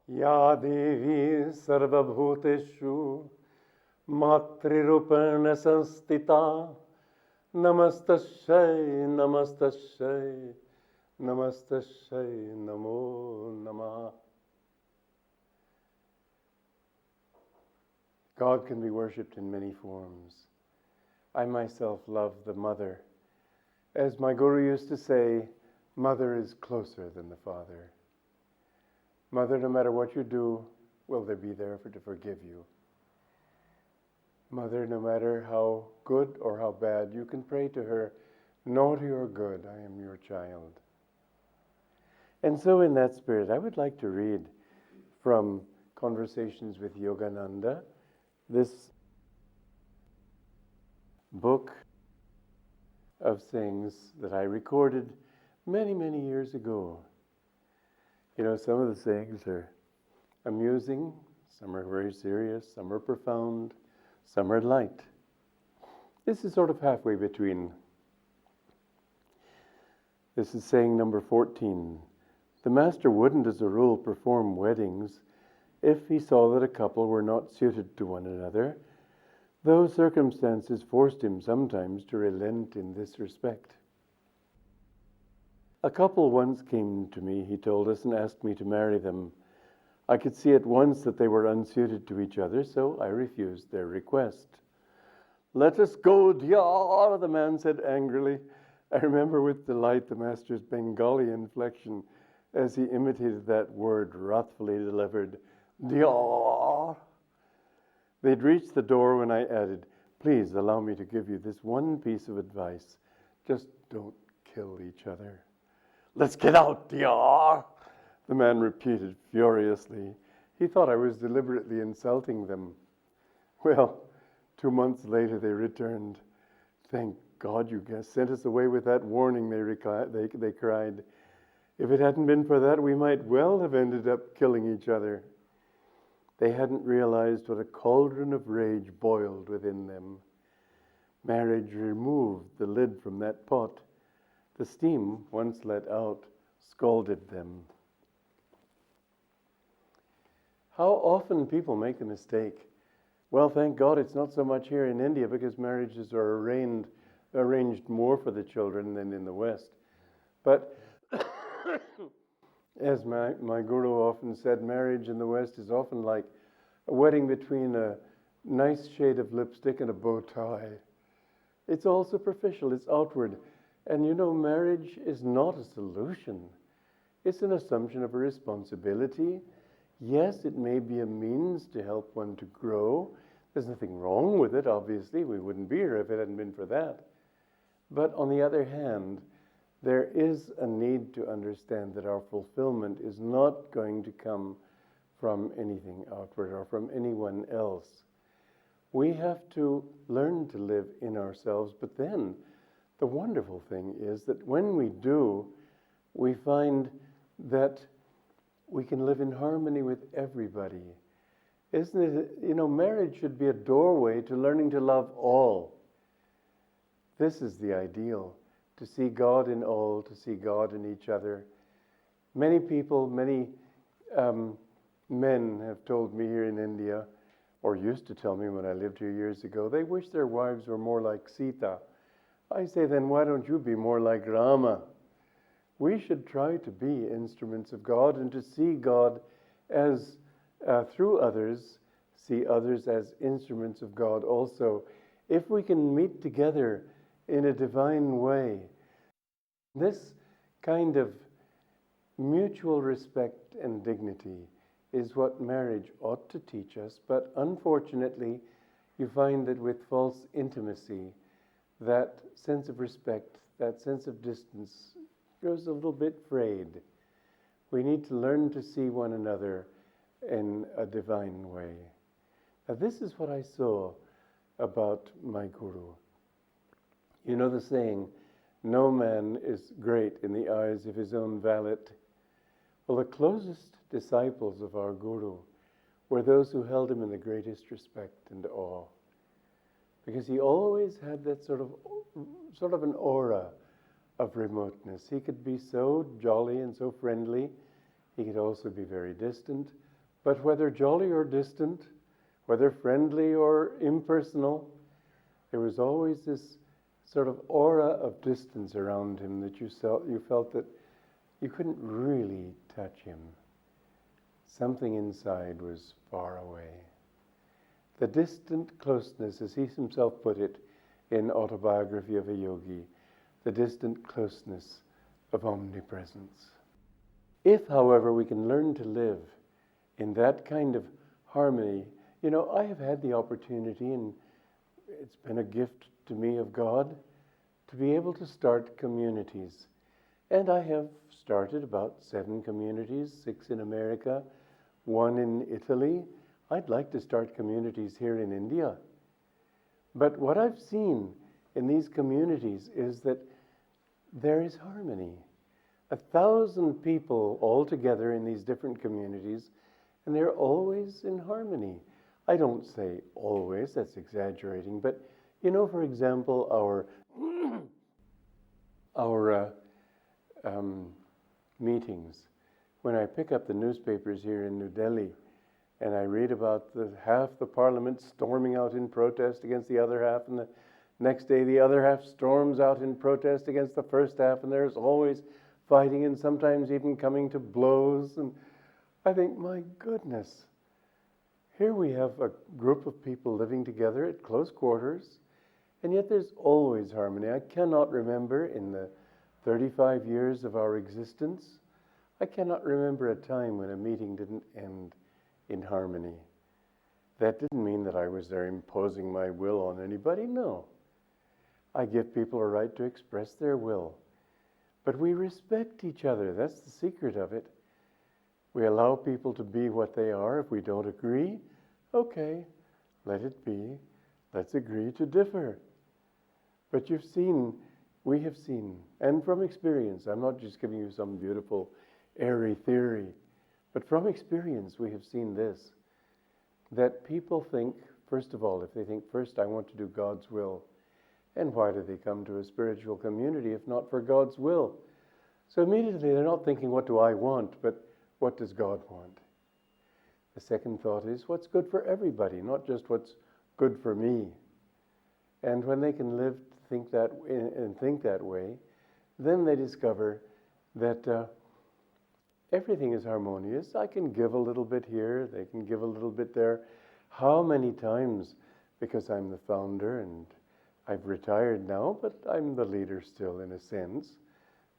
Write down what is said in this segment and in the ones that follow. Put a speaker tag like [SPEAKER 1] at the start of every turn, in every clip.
[SPEAKER 1] या देवी सर्वभूतेषु मातृरूपेण संस्थिता नमस्तस्यै नमस्तस्यै नमस्तस्यै नमो नमः. God can be worshipped in many forms. I myself love the mother. As my guru used to say, mother is closer than the father. Mother, no matter what you do, will they be there to forgive you. Mother, no matter how good or how bad, you can pray to her, naughty or good, I am your child. And so in that spirit, I would like to read from Conversations with Yogananda, this book of sayings that I recorded many, many years ago. You know, some of the sayings are amusing, some are very serious, some are profound, some are light. This is sort of halfway between. This is saying number 14. The master wouldn't, as a rule, perform weddings if he saw that a couple were not suited to one another, though circumstances forced him sometimes to relent in this respect. A couple once came to me, he told us, and asked me to marry them. I could see at once that they were unsuited to each other, so I refused their request. Let us go, Diyar, the man said angrily. I remember with delight the master's Bengali inflection as he imitated that word wrathfully delivered, Diyar. They'd reached the door when I added, please allow me to give you this one piece of advice. Just don't kill each other. Let's get out, Diyar, the man repeated furiously. He thought I was deliberately insulting them. Well, 2 months later they returned. Thank God you sent us away with that warning, they cried. If it hadn't been for that, we might well have ended up killing each other. They hadn't realized what a cauldron of rage boiled within them. Marriage removed the lid from that pot. The steam, once let out, scalded them. How often people make the mistake. Well, thank God it's not so much here in India because marriages are arranged more for the children than in the West. But as my guru often said, marriage in the West is often like a wedding between a nice shade of lipstick and a bow tie. It's all superficial, it's outward. And you know, marriage is not a solution. It's an assumption of a responsibility. Yes, it may be a means to help one to grow. There's nothing wrong with it, obviously. We wouldn't be here if it hadn't been for that. But on the other hand, there is a need to understand that our fulfillment is not going to come from anything outward or from anyone else. We have to learn to live in ourselves, but then the wonderful thing is that when we do, we find that we can live in harmony with everybody. Isn't it, you know, marriage should be a doorway to learning to love all. This is the ideal, to see God in all, to see God in each other. Many people, many men have told me here in India, or used to tell me when I lived here years ago, they wish their wives were more like Sita. I say, then why don't you be more like Rama? We should try to be instruments of God and to see God as, through others, see others as instruments of God also. If we can meet together in a divine way, this kind of mutual respect and dignity is what marriage ought to teach us. But unfortunately, you find that with false intimacy, that sense of respect, that sense of distance goes a little bit frayed. We need to learn to see one another in a divine way. Now, this is what I saw about my guru. You know the saying, no man is great in the eyes of his own valet. Well, the closest disciples of our guru were those who held him in the greatest respect and awe. Because he always had that sort of an aura of remoteness. He could be so jolly and so friendly. He could also be very distant, But whether jolly or distant, whether friendly or impersonal, there was always this sort of aura of distance around him that you felt that you couldn't really touch him. Something inside was far away. The distant closeness, as he himself put it in Autobiography of a Yogi, the distant closeness of omnipresence. If, however, we can learn to live in that kind of harmony, I have had the opportunity, and it's been a gift to me of God, to be able to start communities. And I have started about 7 communities, 6 in America, 1 in Italy. I'd like to start communities here in India. But what I've seen in these communities is that there is harmony. 1,000 people all together in these different communities, and they're always in harmony. I don't say always, that's exaggerating, but for example, our meetings. When I pick up the newspapers here in New Delhi, and I read about half the parliament storming out in protest against the other half, and the next day the other half storms out in protest against the first half, and there's always fighting and sometimes even coming to blows. And I think, my goodness, here we have a group of people living together at close quarters, and yet there's always harmony. I cannot remember in the 35 years of our existence, I cannot remember a time when a meeting didn't end in harmony. That didn't mean that I was there imposing my will on anybody, no. I give people a right to express their will. But we respect each other, that's the secret of it. We allow people to be what they are. If we don't agree, okay, let it be. Let's agree to differ. But we have seen, and from experience, I'm not just giving you some beautiful, airy theory, but from experience we have seen this, that people think, first of all, if they think, first I want to do God's will, and why do they come to a spiritual community if not for God's will? So immediately they're not thinking, what do I want, but what does God want? The second thought is, what's good for everybody, not just what's good for me. And when they can think that way, then they discover that everything is harmonious. I can give a little bit here, they can give a little bit there. How many times, because I'm the founder and I've retired now, but I'm the leader still in a sense.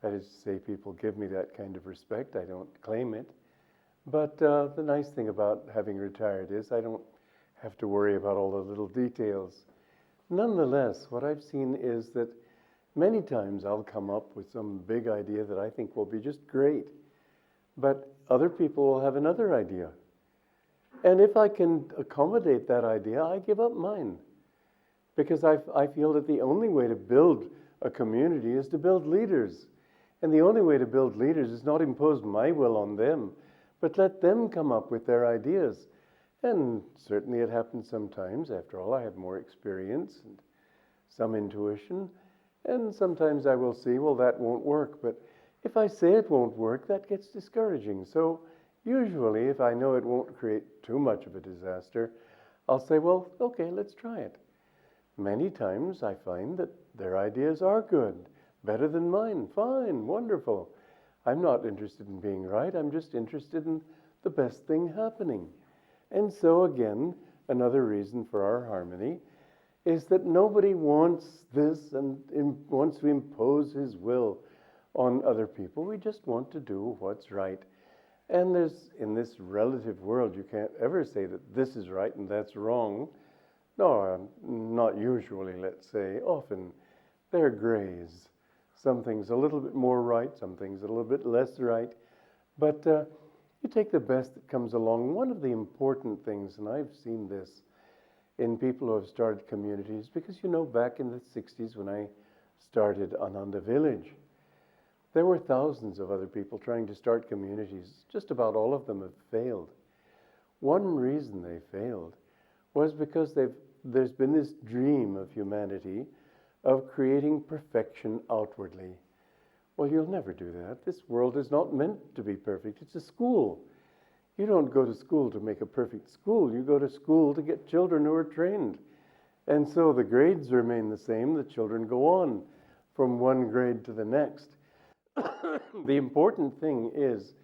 [SPEAKER 1] That is to say, people give me that kind of respect. I don't claim it. But the nice thing about having retired is I don't have to worry about all the little details. Nonetheless, what I've seen is that many times I'll come up with some big idea that I think will be just great, but other people will have another idea. And if I can accommodate that idea, I give up mine. Because I feel that the only way to build a community is to build leaders. And the only way to build leaders is not impose my will on them, but let them come up with their ideas. And certainly it happens sometimes. After all, I have more experience and some intuition. And sometimes I will see, well, that won't work. But if I say it won't work, that gets discouraging. So usually, if I know it won't create too much of a disaster, I'll say, well, okay, let's try it. Many times I find that their ideas are good, better than mine. Fine, wonderful. I'm not interested in being right. I'm just interested in the best thing happening. And so again, another reason for our harmony is that nobody wants this and wants to impose his will on other people. We just want to do what's right. And in this relative world, you can't ever say that this is right and that's wrong. No, not usually, let's say. Often they're grays. Some things a little bit more right, some things a little bit less right. But you take the best that comes along. One of the important things, and I've seen this in people who have started communities, because back in the 60s when I started Ananda Village, there were thousands of other people trying to start communities. Just about all of them have failed. One reason they failed was because there's been this dream of humanity of creating perfection outwardly. Well, you'll never do that. This world is not meant to be perfect. It's a school. You don't go to school to make a perfect school. You go to school to get children who are trained. And so the grades remain the same. The children go on from one grade to the next. The important thing is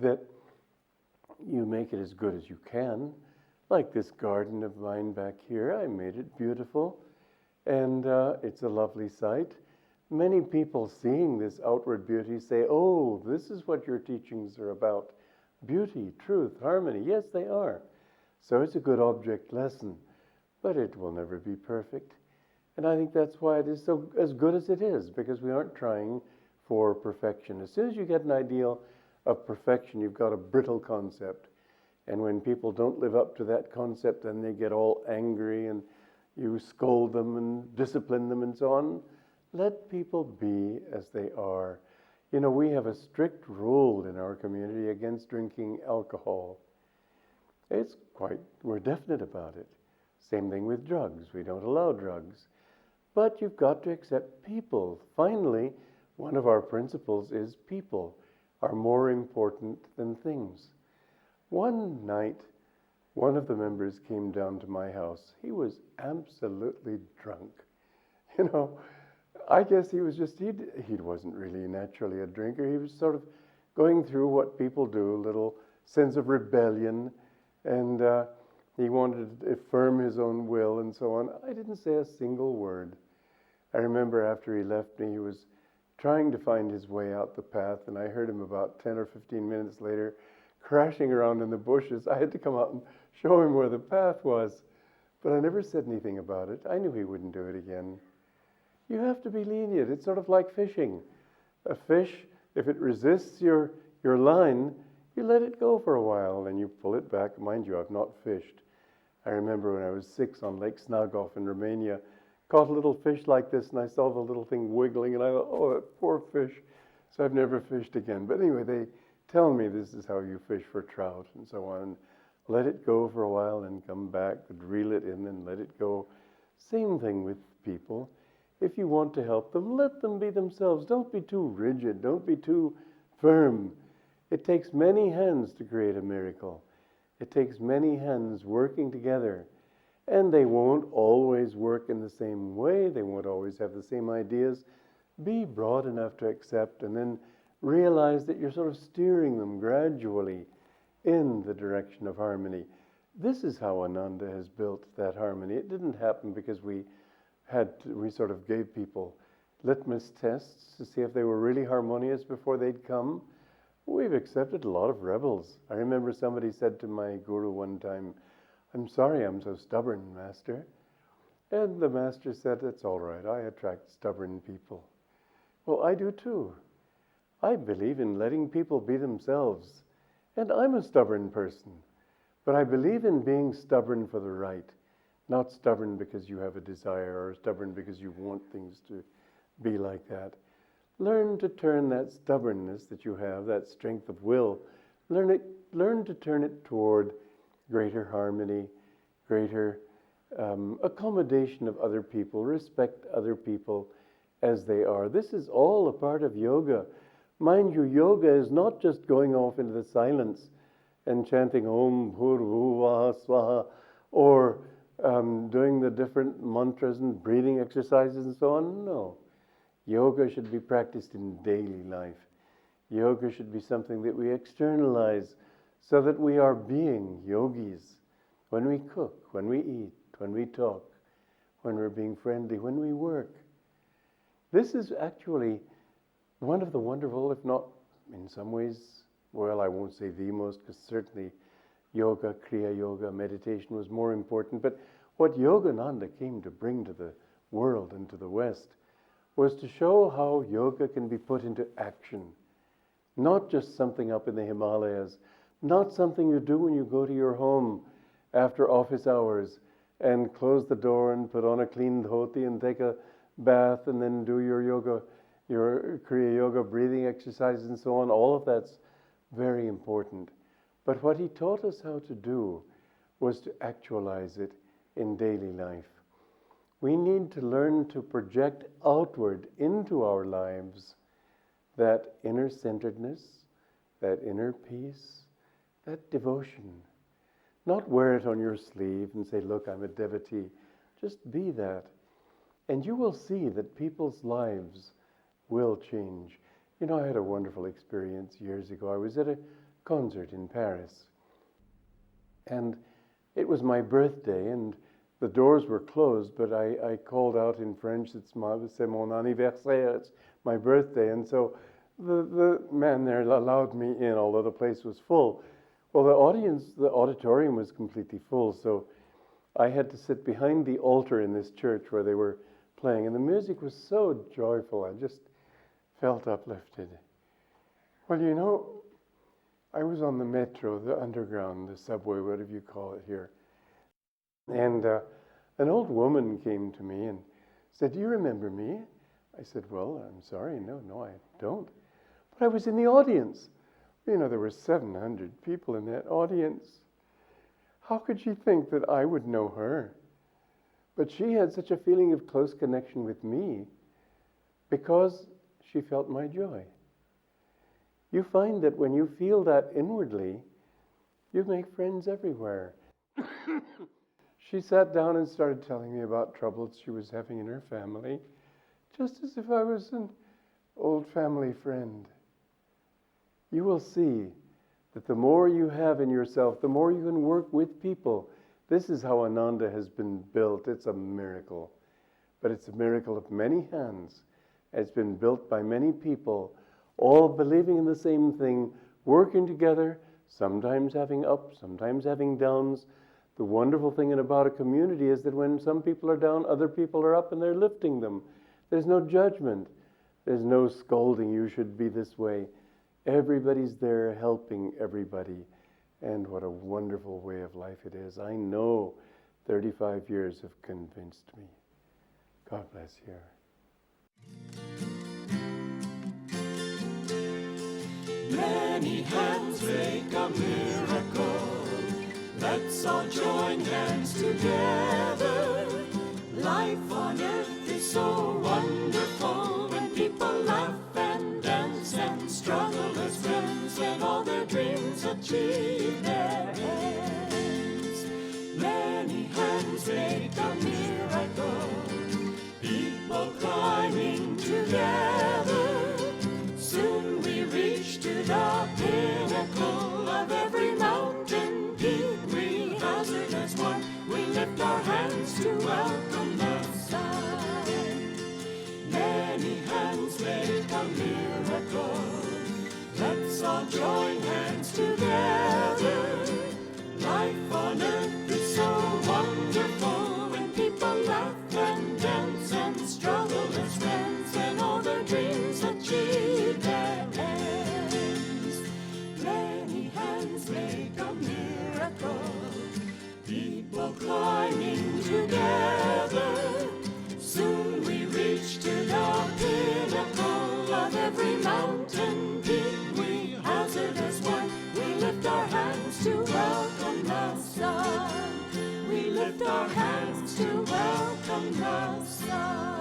[SPEAKER 1] that you make it as good as you can. Like this garden of mine back here, I made it beautiful. And it's a lovely sight. Many people seeing this outward beauty say, oh, this is what your teachings are about. Beauty, truth, harmony. Yes, they are. So it's a good object lesson, but it will never be perfect. And I think that's why it is so as good as it is, because we aren't trying for perfection. As soon as you get an ideal of perfection, you've got a brittle concept. And when people don't live up to that concept, then they get all angry and you scold them and discipline them and so on. Let people be as they are. You know, we have a strict rule in our community against drinking alcohol. We're definite about it. Same thing with drugs. We don't allow drugs. But you've got to accept people. Finally, one of our principles is people are more important than things. One night, one of the members came down to my house. He was absolutely drunk. You know, I guess he wasn't really naturally a drinker. He was sort of going through what people do, a little sense of rebellion, and he wanted to affirm his own will and so on. I didn't say a single word. I remember after he left me, he was trying to find his way out the path, and I heard him about 10 or 15 minutes later crashing around in the bushes. I had to come out and show him where the path was, but I never said anything about it. I knew he wouldn't do it again. You have to be lenient. It's sort of like fishing. A fish, if it resists your line, you let it go for a while, then you pull it back. Mind you, I've not fished. I remember when I was 6 on Lake Snagov in Romania, caught a little fish like this, and I saw the little thing wiggling, and I thought, oh, that poor fish. So I've never fished again. But anyway, they tell me this is how you fish for trout and so on. Let it go for a while and come back, reel it in and let it go. Same thing with people. If you want to help them, let them be themselves. Don't be too rigid. Don't be too firm. It takes many hands to create a miracle. It takes many hands working together. And they won't always work in the same way. They won't always have the same ideas. Be broad enough to accept and then realize that you're sort of steering them gradually in the direction of harmony. This is how Ananda has built that harmony. It didn't happen because we sort of gave people litmus tests to see if they were really harmonious before they'd come. We've accepted a lot of rebels. I remember somebody said to my guru one time, "I'm sorry I'm so stubborn, Master." And the Master said, "It's all right. I attract stubborn people." Well, I do too. I believe in letting people be themselves. And I'm a stubborn person. But I believe in being stubborn for the right. Not stubborn because you have a desire or stubborn because you want things to be like that. Learn to turn that stubbornness that you have, that strength of will, learn to turn it toward greater harmony, greater accommodation of other people, respect other people as they are. This is all a part of yoga. Mind you, yoga is not just going off into the silence and chanting Om Bhurvuvaha Swaha or doing the different mantras and breathing exercises and so on. No. Yoga should be practiced in daily life. Yoga should be something that we externalize so that we are being yogis when we cook, when we eat, when we talk, when we're being friendly, when we work. This is actually one of the wonderful, if not in some ways, well, I won't say the most, because certainly yoga, Kriya Yoga, meditation was more important. But what Yogananda came to bring to the world and to the West was to show how yoga can be put into action. Not just something up in the Himalayas, not something you do when you go to your home after office hours and close the door and put on a clean dhoti and take a bath and then do your yoga, your Kriya Yoga breathing exercises and so on. All of that's very important. But what he taught us how to do was to actualize it in daily life. We need to learn to project outward into our lives that inner centeredness, that inner peace, that devotion. Not wear it on your sleeve and say, look, I'm a devotee. Just be that. And you will see that people's lives will change. You know, I had a wonderful experience years ago. I was at a concert in Paris. And it was my birthday, and the doors were closed, but I called out in French, c'est mon anniversaire, it's my birthday. And so the man there allowed me in, although the place was full. Well, the auditorium was completely full, so I had to sit behind the altar in this church where they were playing, and the music was so joyful, I just felt uplifted. Well, you know, I was on the metro, the underground, the subway, whatever you call it here, and an old woman came to me and said, do you remember me? I said, well, I'm sorry, no, I don't. But I was in the audience. You know, there were 700 people in that audience. How could she think that I would know her? But she had such a feeling of close connection with me because she felt my joy. You find that when you feel that inwardly, you make friends everywhere. She sat down and started telling me about troubles she was having in her family, just as if I was an old family friend. You will see that the more you have in yourself, the more you can work with people. This is how Ananda has been built. It's a miracle. But it's a miracle of many hands. It's been built by many people, all believing in the same thing, working together, sometimes having ups, sometimes having downs. The wonderful thing about a community is that when some people are down, other people are up and they're lifting them. There's no judgment. There's no scolding, you should be this way. Everybody's there helping everybody. And what a wonderful way of life it is. I know 35 years have convinced me. God bless you.
[SPEAKER 2] Many hands make a miracle. Let's all join hands together. Life on earth is so wonderful when people laugh and dance and struggle as friends, when all their dreams achieve their ends. Many hands make a miracle. People climbing together. Soon we reach to the pinnacle of every mountain peak. We hazard as one. We lift our hands to welcome the sun. Many hands make a miracle. Let's all join hands together. Life on earth is so wonderful when people laugh and dance and struggle as friends, and all their dreams achieve their ends. Many hands make a miracle. People climbing together. Soon we reach to the pinnacle of every mountain peak. We hazard as one. We lift our hands to welcome the sun. We lift our hands to welcome the sun.